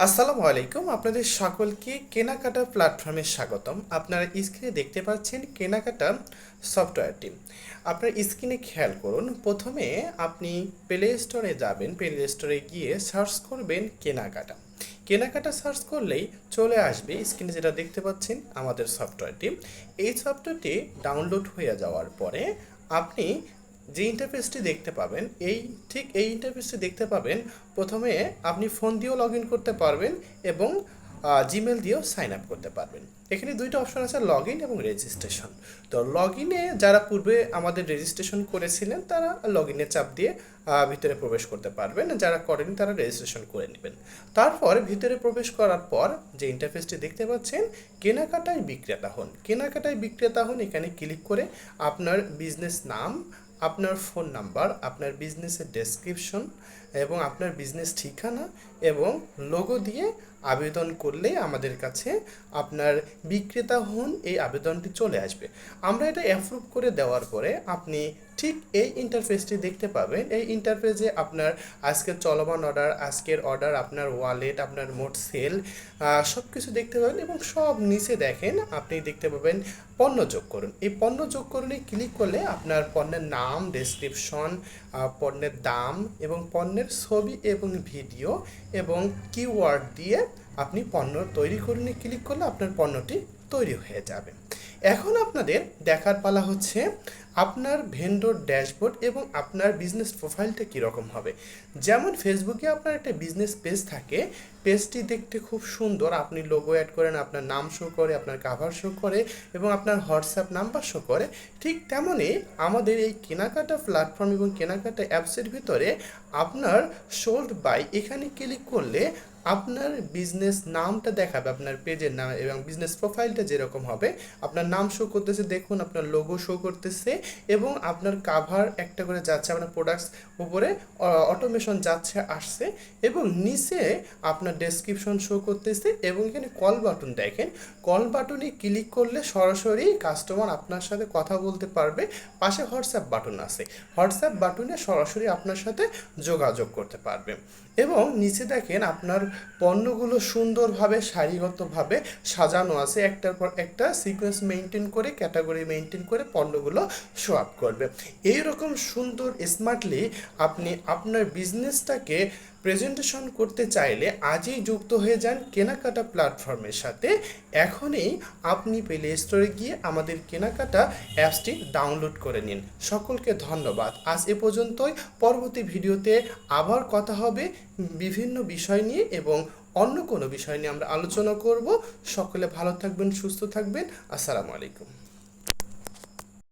আসসালামু আলাইকুম, আপনাদের সকলকে কেনাকাটা প্ল্যাটফর্মে স্বাগতম। আপনারা স্ক্রিনে দেখতে পাচ্ছেন কেনাকাটা সফটওয়্যারটি। আপনার স্ক্রিনে খেয়াল করুন, প্রথমে আপনি প্লে স্টোরে যাবেন। প্লে স্টোরে গিয়ে সার্চ করবেন কেনাকাটা। কেনাকাটা সার্চ করলেই চলে আসবে স্ক্রিনে যেটা দেখতে পাচ্ছেন আমাদের সফটওয়্যারটি। এই সফটওয়্যারটি ডাউনলোড হয়ে যাওয়ার পরে আপনি যে ইন্টারফেসটি দেখতে পাবেন, এই ইন্টারফেসটি দেখতে পাবেন। প্রথমে আপনি ফোন দিয়েও লগ ইন করতে পারবেন এবং জিমেল দিয়েও সাইন আপ করতে পারবেন। এখানে দুইটা অপশন আছে, লগ ইন এবং রেজিস্ট্রেশন। তো লগ ইনে যারা পূর্বে আমাদের রেজিস্ট্রেশন করেছিলেন তারা লগ ইনে চাপ দিয়ে ভিতরে প্রবেশ করতে পারবেন, যারা করেনি তারা রেজিস্ট্রেশন করে নেবেন। তারপর ভিতরে প্রবেশ করার পর যে ইন্টারফেসটি দেখতে পাচ্ছেন, কেনাকাটায় বিক্রেতা হন। কেনাকাটায় বিক্রেতা হন, এখানে ক্লিক করে আপনার বিজনেস নাম, আপনার ফোন নাম্বার, আপনার বিজনেসের ডেসক্রিপশন এবং আপনার বিজনেস ঠিকানা এবং লোগো দিয়ে আবেদন করলেই আমাদের কাছে আপনার বিক্রেতা হন এই আবেদনটি চলে আসবে। আমরা এটা অ্যাপ্রুভ করে দেওয়ার পরে আপনি ঠিক এই ইন্টারফেসটি দেখতে পাবেন। এই ইন্টারফেসে আপনার আজকের চলমান অর্ডার, আজকের অর্ডার, আপনার ওয়ালেট, আপনার মোট সেল সব কিছু দেখতে পাবেন এবং সব নিচে দেখেন আপনি দেখতে পাবেন পণ্য যোগ করুন। এই পণ্য যোগ করুনে ক্লিক করলে আপনার পণ্যের নাম, ডেসক্রিপশন, পণ্যের দাম এবং পণ্যের ছবি এবং ভিডিও এবং কিওয়ার্ড দিয়ে আপনি পণ্য তৈরি করুনে ক্লিক করলে আপনার পণ্যটি তৈরি হয়ে যাবে। এখন আপনাদের দেখার পালা হচ্ছে আপনার ভেন্ডর ড্যাশবোর্ড এবং আপনার বিজনেস প্রোফাইলটা কীরকম হবে। যেমন ফেসবুকে আপনার একটা বিজনেস পেজ থাকে, পেজটি দেখতে খুব সুন্দর, আপনি লোগো অ্যাড করেন, আপনার নাম শো করে, আপনার কাভার শো করে এবং আপনার হোয়াটসঅ্যাপ নাম্বার শো করে। ঠিক তেমনই আমাদের এই কেনাকাটা প্ল্যাটফর্ম এবং কেনাকাটা অ্যাপসের ভিতরে আপনার সোল্ড বাই এখানে ক্লিক করলে আপনার বিজনেস নামটা দেখাবে, আপনার পেজের নাম এবং বিজনেস প্রোফাইলটা যেরকম হবে। আপনার নাম শো করতেছে, দেখুন আপনার লোগো শো করতেছে এবং আপনার কাভার একটা করে যাচ্ছে, আপনার প্রোডাক্টস উপরে অটোমেশন যাচ্ছে আসছে এবং নিচে আপনার ডেসক্রিপশন শো করতেছে এবং এখানে কল বাটন দেখেন। কল বাটনে ক্লিক করলে সরাসরি কাস্টমার আপনার সাথে কথা বলতে পারবে। পাশে হোয়াটসঅ্যাপ বাটন আছে, হোয়াটসঅ্যাপ বাটনে সরাসরি আপনার সাথে যোগাযোগ করতে পারবে এবং নিচে দেখেন আপনার পণ্যগুলো সুন্দরভাবে সারিবদ্ধভাবে সাজানো আছে, একটার পর একটা সিকোয়েন্স মেনটেন করে, ক্যাটাগরি মেনটেন করে পণ্যগুলো শো আপ করবে। এইরকম সুন্দর স্মার্টলি আপনি আপনার বিজনেসটাকে প্রেজেন্টেশন করতে চাইলে আজই যুক্ত হয়ে যান কেনাকাটা প্ল্যাটফর্মের সাথে। এখনই আপনি প্লে স্টোরে গিয়ে আমাদের কেনাকাটা অ্যাপসটি ডাউনলোড করে নিন। সকলকে ধন্যবাদ। আজ এ পর্যন্তই। পরবর্তী ভিডিওতে আবার কথা হবে বিভিন্ন বিষয় নিয়ে এবং অন্য কোনো বিষয় নিয়ে আমরা আলোচনা করব। সকলে ভালো থাকবেন, সুস্থ থাকবেন। আসসালামু আলাইকুম।